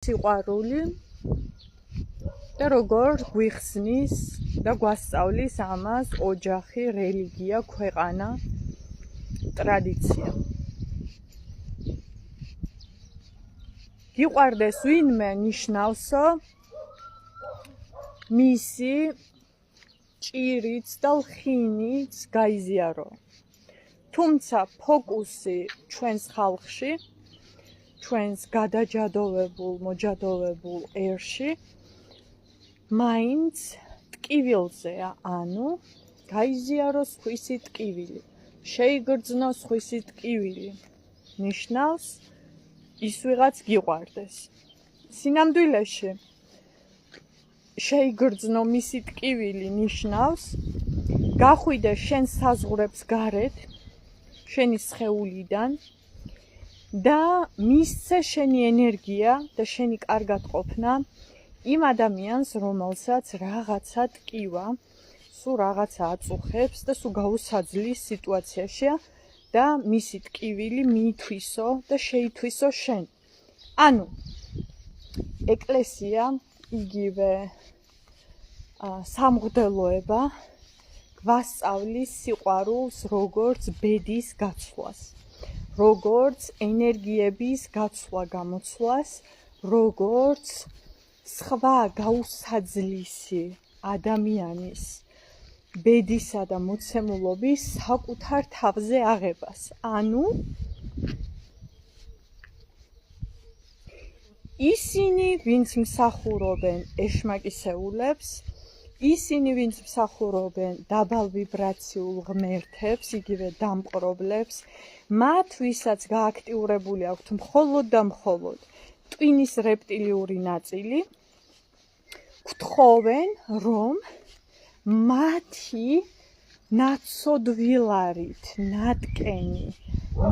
სიყვარული და როგორ გვიხსნის და გვასწავლის ამას ოჯახი, რელიგია, ქვეყანა, ტრადიცია. გიყვარდეს ვინმე ნიშნავსო მისი ჭირიც და ლხინიც გაიზიარო. თუმცა ფოკუსი ჩვენს ხალხში, ჩვენს გადაჯადოვებულ, მოჯადოვებულ ერში მაინც ტკივილზეა, ანუ გაიზიაროს სხვისი ტკივილი, შეიგრძნოს სხვისი ტკივილი. ნიშნავს ის ვიღაც გიყვარდეს. სინამდვილეში შეიგრძნო მისი ტკივილი ნიშნავს გახვიდე შენ საზღვრებს გარეთ, შენი სხეულიდან და მისცე შენი ენერგია და შენი კარგად ყოფნა იმ ადამიანს, რომელსაც რაღაცა ტკივა, სულ რაღაცა აწუხებს და სულ გაუსაძლის სიტუაციაშია და მისი ტკივილი მიითვისო და შეითვისო შენ. ანუ ეკლესია, იგივე სამღვდელოება გვასწავლის სიყვარულს როგორც ბედის გაცვლას, როგორც ენერგიების გაცვლა-გამოცვლას, როგორც სხვა გაუსაძლისი ადამიანის ბედისა და მოცემულობის საკუთარ თავზე აღებას. ანუ ისინი, ვინც მსახურობენ ეშმაკისეულებს, ისინი, ვინც მსახურობენ დაბალ ვიბრაციულ ღმერთებს, იგივე დამპყრობლებს, მათ, ვისაც გააქტიურებული აქვთ მხოლოდ და მხოლოდ ტვინის რეპტილიური ნაწილი, გთხოვენ, რომ მათი ნაცოდვილარით, ნატკენი,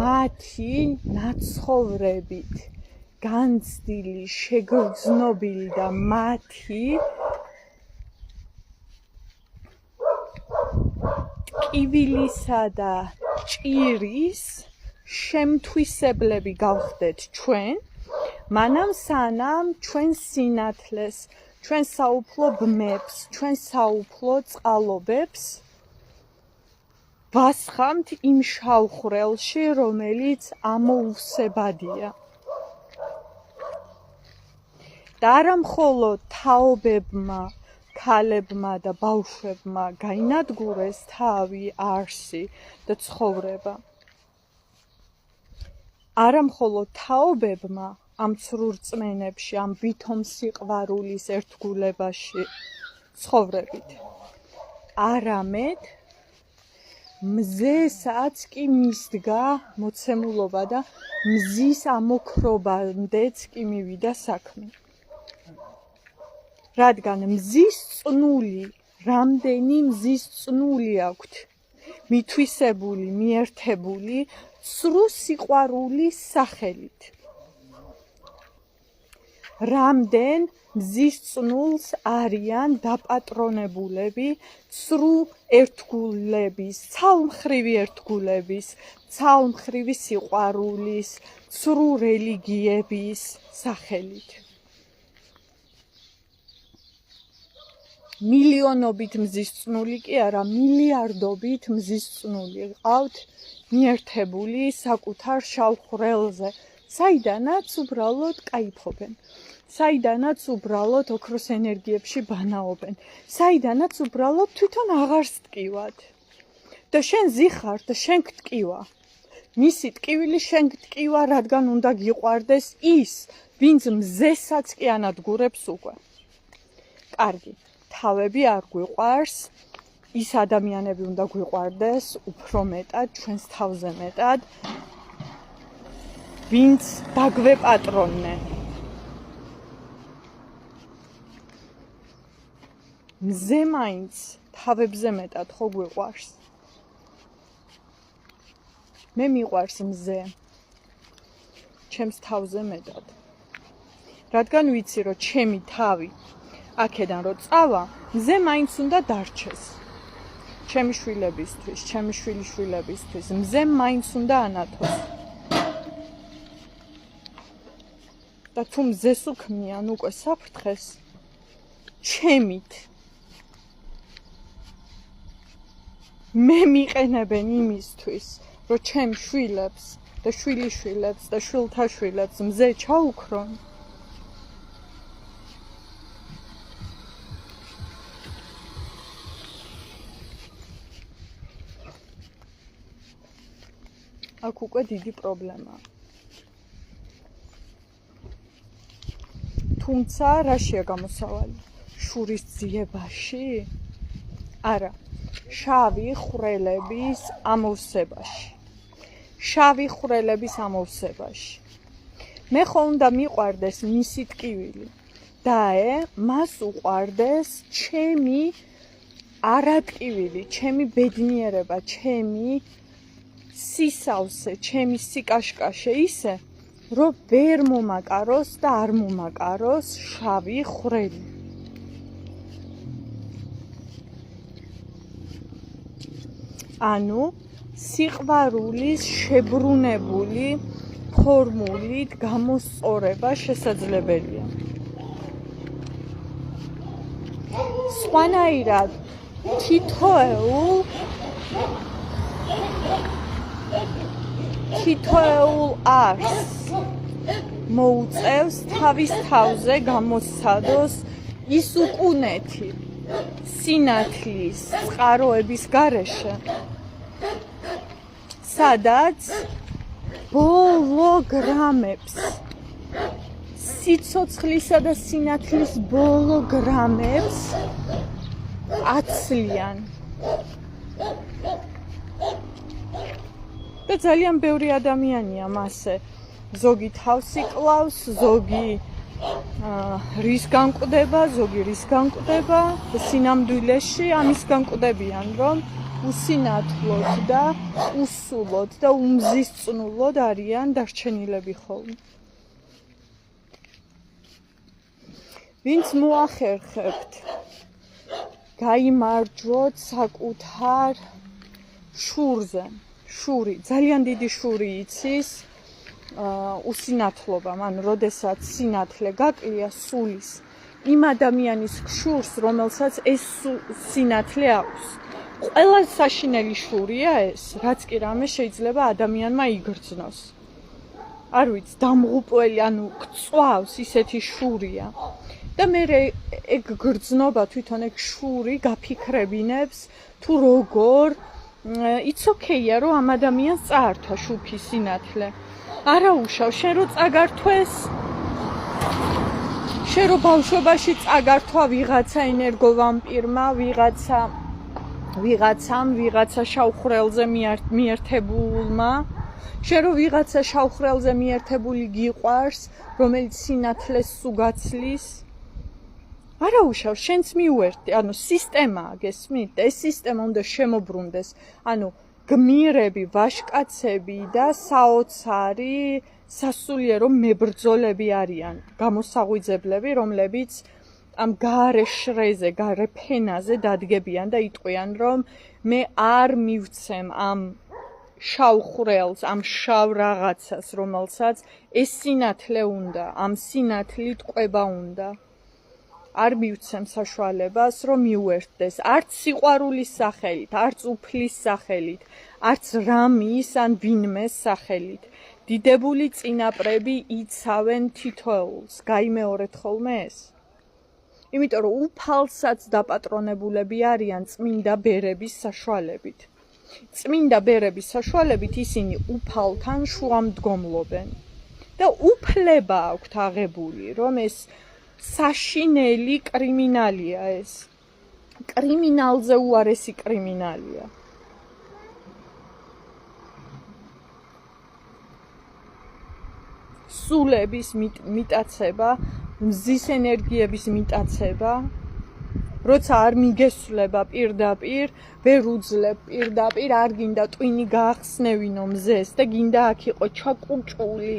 მათი ნაცხოვრებით განცდილი, შეგრძნობილი და მათი ტკივილისა და ჭირის შემთვისებლები გავხდეთ ჩვენ, მანამ სანამ ჩვენ სინათლეს, ჩვენ საუფლო ბმებს, ჩვენ საუფლო წყალობებს ვასხამთ იმ შავხრელში, რომელიც ამოუვსებადია. და არა მხოლოდ თაობებმა, ქალებმა და ბავშვებმა გაინადგურეს თავი, არსი და ცხოვრება. არა მხოლოდ თაობებმა ამ ცრუ რწმენებში, ამ ვითომ სიყვარულის ერთგულებაში ცხოვრებით, არამედ მზესაც კი მისდგა მოცემულობა და მზის ამოქრობამდეც კი მივიდა საქმე. რადგან მზის წნული, რამდენი მზის წნული აქვთ მითვისებული, მიერთებული ცრუ სიყვარულის სახელით. რამდენ მზის წნულს არიან დაპატრონებულები ცრუ ერთგულების, ცალმხრივი ერთგულების, ცალმხრივი სიყვარულის, ცრუ რელიგიების სახელით. მილიონობით მზის წნული კი არა, მილიარდობით მზის წნული ყავთ მიერთებული საკუთარ შავხრელზე, საიდანაც უბრალოდ კაიფობენ, საიდანაც უბრალოდ ოქროს ენერგიებში ბანაობენ, საიდანაც უბრალოდ თვითონ აღარ სტკივად. და შენ ზიხარ და შენ გტკივა. მისი ტკივილი შენ გტკივა, რადგან უნდა გიყვარდეს ის, ვინც მზესაც კი ანადგურებს უკვე. კარგი. თავები არ გვიყვარს, ის ადამიანები უნდა გვიყვარდეს უფრო მეტად, ჩვენს თავზე მეტად, ვინც დაგვეპატრონნენ. მზე მაინც თავებზე მეტად ხო გვიყვარს? მე მიყვარს მზე, ჩემს თავზე მეტად. რადგან ვიცი, რომ ჩემი თავი აქედან რო წავა, მზე მაინც უნდა დარჩეს. ჩემი შვილებისთვის, ჩემი შვილიშვილებისთვის, მზე მაინც უნდა ანათოს. და თუ მზეს უქმნიან უკვე საფრთხეს ჩემით მე მიყენებენ იმისთვის რომ ჩემ შვილებს და შვილიშვილებს და შვილთა შვილებს მზე ჩაუქრონ აქ უკვე დიდი პრობლემაა. თუმცა რაშია გამოსავალი? შურის ძიებაში? არა, შავი ხვრელების ამოვსებაში. შავი ხვრელების ამოვსებაში. მე ხო უნდა მიყვარდეს მისი ტკივილი. დაე, მას უყვარდეს ჩემი არატკივილი, ჩემი ბედნიერება, ჩემი სისავსე, ჩემი სიკაშკაშე ისე, რომ ვერ მომაკაროს და არ მომაკაროს შავი ხვრელი. ანუ სიყვარულის შებრუნებული ფორმულით გამოსწორება შესაძლებელია. სხვანაირად თითოეულ არს მოუწევს თავის თავზე გამოსცადოს ის უკუნეთი სინათლის წყაროების გარეშე, სადაც ბოლო გრამებს სიცოცხლისა და სინათლის ბოლო გრამებს აცლიან. და ძალიან ბევრი ადამიანია მასე. ზოგი თავს იკლავს, ზოგი რის განკვდება, ზოგი რის განკვდება და სინამდვილეში ამის განკვდებიან, რომ უსინათლოდ და უსულოდ და უმზისწნულოდ არიან დარჩენილები ხოლმე. ვინც მოახერხებთ გაიმარჯვოთ საკუთარ შურზე, შური, ძალიან დიდი შური იცის უსინათლობამ, ანუ როდესაც სინათლე გაკლია სულის იმ ადამიანის შურს, რომელსაც ეს სინათლე აქვს. ყველა საშინელი შურია ეს, რაც კი რამე შეიძლება ადამიანმა იგრძნოს. არ ვიცი, დამღუპველი, ანუ გწვავს, ისეთი შურია. და მე ეგ გრძნობა თვითონ ეგ შური გაფიქრებინებს თუ როგორ it's okay-ია რომ ამ ადამიანს წაართვა შუფი სინათლე. არა უშავ, შენ რო წაგართვეს, შენ რო ბავშვობაში წაგართვა ვიღაცა ენერგოვამპირმა, ვიღაცა შავხვრელზე მიერთებულმა, შენ რო ვიღაცა შავხვრელზე მიერთებული გიყვარს, რომელიც სინათლეს სუგაცლის, არა უშავ, შენც მიუერთდი, ანუ სისტემაა, გესმით? ეს სისტემა უნდა შემოbrunდეს, ანუ გმირები, ვაჟკაცები და საოცარი სასულიერო მებრძოლები არიან, გამოსაღვიძებლები, რომლებიც ამ გარე შრეზე, გარე ფენაზე დადგებიან და იტყვიან, რომ მე არ მივცემ ამ შავ ხვრელს, ამ შავ რაღაცას, რომელსაც ეს სინათლე უნდა, ამ სინათლით ყვება უნდა. არ მივცემ საშუალებას, რომ მიუერთდეს, არც სიყვარულის სახელით, არც უფლის სახელით, არც რამის ან ვინმეს სახელით. დიდებული წინაპრები იცავენ თითოეულს. გაიმეორეთ ხოლმე ეს? იმიტომ რომ უფალსაც დაპატრონებულები არიან წმინდა ბერების საშუალებით. წმინდა ბერების საშუალებით ისინი უფალთან შუამდგომლობენ. და უფლება აქვთ აღებული, რომ ეს საშინელი კრიმინალია ეს. კრიმინალზე უარესი კრიმინალია. სულების მიტაცება, მზის ენერგიების მიტაცება, როცა არ მიგესვლება პირდაპირ, ვერ უძლებ პირდაპირ, არ გინდა ტვინი გაახსნევინო მზეს და გინდა აქ იყო ჩაკუჭული.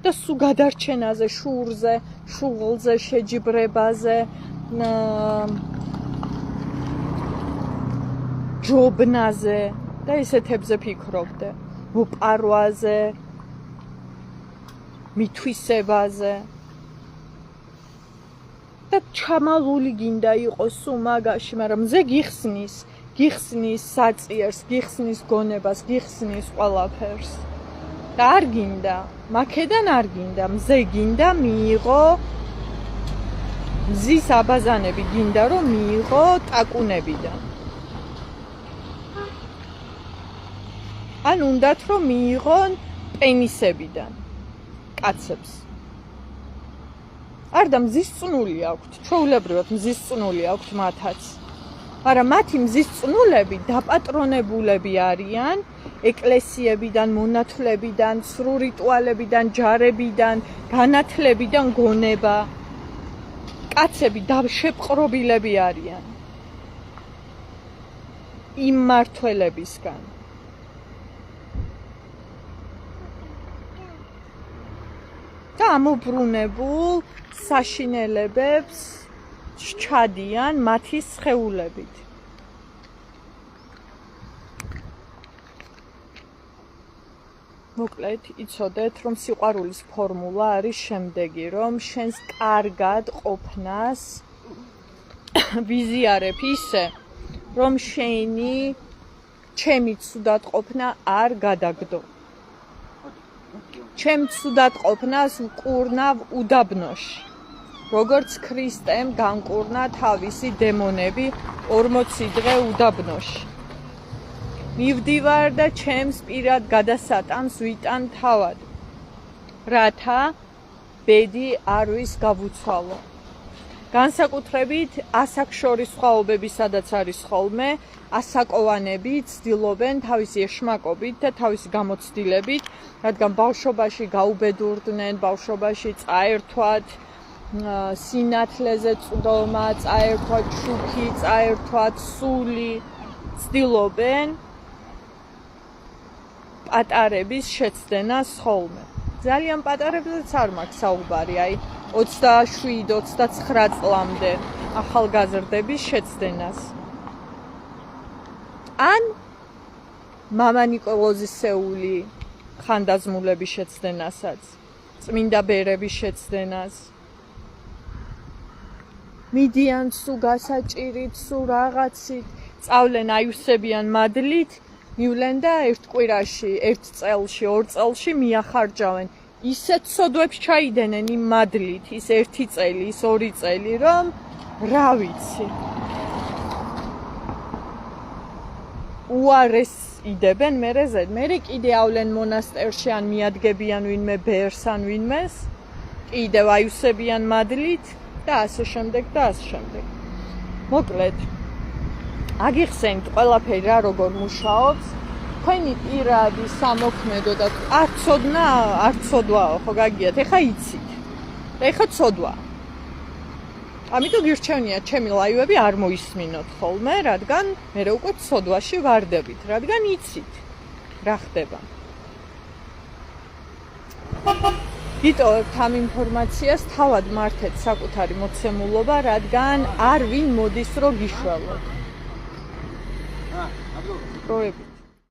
და სულ გადარჩენაზე, შურზე, შუღლზე, შეჯიბრებაზე, ჯობნაზე და ესეთებზე ფიქრობდე, მოპარვაზე. მithვისებაზე და ჩამალული გინდა იყოს სულ მაგაში, მაგრამ მზე გიხსნის საწიერს, გიხსნის გონებას, გიხსნის ყველაფერს და არ გინდა, მაქედან არ გინდა, მზე გინდა მიიღო მზის აბაზანები გინდა რომ მიიღო ტაკუნებიდან. ან უნდათ რომ მიიღონ პენისებიდან კაცებს. არ და მზის წნული აქვთ, ჩვეულებრივად მზის წნული აქვთ მათაც. მაგრამ მათი მზის წნულები დაპატრონებულები არიან ეკლესიებიდან, მონათლებიდან, სრულ რიტუალებიდან, ჯარებიდან, განათლებიდან გონება. კაცები შეპყრობილები არიან იმ მმართველებისგან. და ამობრუნებულ საშინელებებს ჩადიან მათი სხეულებით. მოკლედ, იცოდეთ, რომ სიყვარულის ფორმულა არის შემდეგი, რომ შენს კარგად ყოფნას ვიზიარებ ისე, რომ შენი ჩემი ცუდად ყოფნა არ გადაგდო. ჩემ ცუდად ყოფნას ვკურნავ უდაბნოში. როგორც ქრისტემ განკურნა თავისი დემონები 40 დღე უდაბნოში. მივდივარ და ჩემს პირად გადასატანს ვიტან თავად, რათა ბედი არ ვის გავუცვალო. განსაკუთრებით ასაკშორის სხვაობები, სადაც არის ხოლმე, ასაკოვანები ცდილობენ თავისი ეშმაკობით და თავისი გამოცდილებით, რადგან ბავშვობაში გაუბედურდნენ, ბავშვობაში წაერთვათ სინათლეზე წვდომა, წაერთვათ შუქი, წაერთვათ სული, ცდილობენ პატარების შეცდენას ხოლმე. ძალიან პატარებზეც არ მაქვს საუბარი, აი 27-29 წლამდე ახალგაზრდების შეცდენას. ან მამა ნიკოლოზისეული ხანდაზმულების შეცდენასაც, წმინდა ბერების შეცდენას. მიდიან სულ გასაჭირით, სულ რაღაცით, წავლენ აივსებიან მადლით, მივლენ და ერთ კვირაში, ერთ წელში, ორ წელში მიახარჯავენ. ისეთ სოდვებს ჩაიდენენ იმ მადლით, ის 1 წელი, ის 2 წელი, რომ რა ვიცი. უარეს იდებენ მერეზე, მერე კიდე ავლენ მონასტერში ან მიადგებიან ვინმე ბერს ან ვინმეს, კიდევ აივსებიან მადლით და ასე შემდეგ და ასე შემდეგ. მოკლედ, აგიხსენით ყველაფერი რა როგორ მუშაობს, თქვენი პირადი სამოქმედო და არ ცოდვაო, ხო გაგიათ, ეხა იცით და ეხა ცოდვა. ამიტომ გირჩევნიათ ჩემი ლაივები არ მოისმინოთ ხოლმე, რადგან მე უკვე ცოდვაში ვარდებით, რადგან იცით რა ხდება. გიტოვებთ ამ ინფორმაციას, თავად მართეთ საკუთარი მოცემულობა, რადგან არ ვინ მოდის რომ გიშველოთ. პროები